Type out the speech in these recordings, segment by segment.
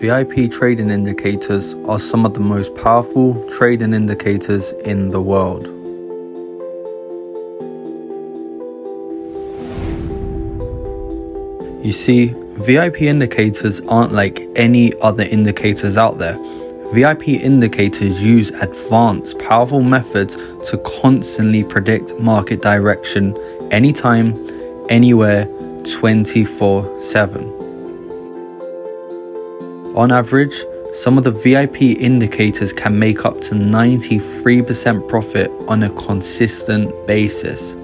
VIP trading indicators are some of the most powerful trading indicators in the world. You see, VIP indicators aren't like any other indicators out there. VIP indicators use advanced, powerful methods to constantly predict market direction anytime, anywhere, 24/7. On average, some of the VIP indicators can make up to 93% profit on a consistent basis.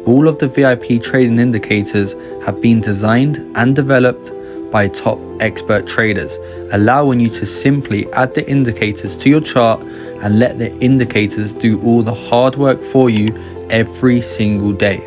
All of the VIP trading indicators have been designed and developed by top expert traders, allowing you to simply add the indicators to your chart and let the indicators do all the hard work for you every single day.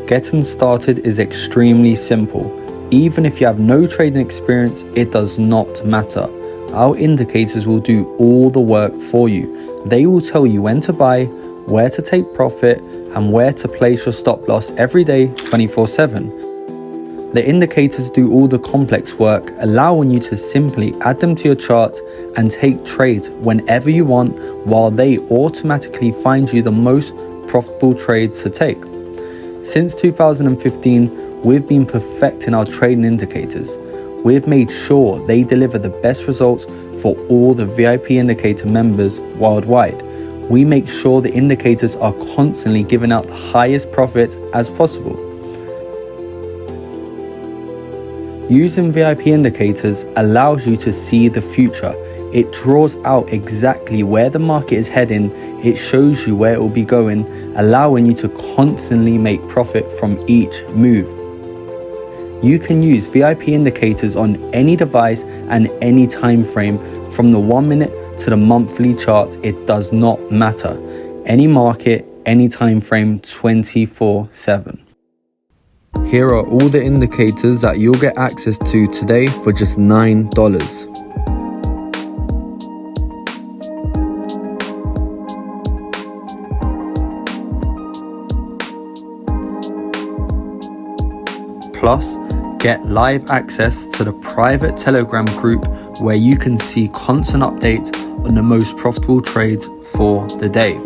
Getting started is extremely simple. Even if you have no trading experience, it does not matter. Our indicators will do all the work for you. They will tell you when to buy, where to take profit, and where to place your stop loss every day, 24/7. The indicators do all the complex work, allowing you to simply add them to your chart and take trades whenever you want, while they automatically find you the most profitable trades to take. Since 2015, we've been perfecting our trading indicators. We've made sure they deliver the best results for all the VIP indicator members worldwide. We make sure the indicators are constantly giving out the highest profits as possible. Using VIP indicators allows you to see the future. It draws out exactly where the market is heading. It shows you where it will be going, allowing you to constantly make profit from each move. You can use VIP indicators on any device and any time frame, from the 1 minute to the monthly charts. It does not matter. Any market, any time frame, 24/7. Here are all the indicators that you'll get access to today for just $9. Plus, get live access to the private Telegram group where you can see constant updates on the most profitable trades for the day.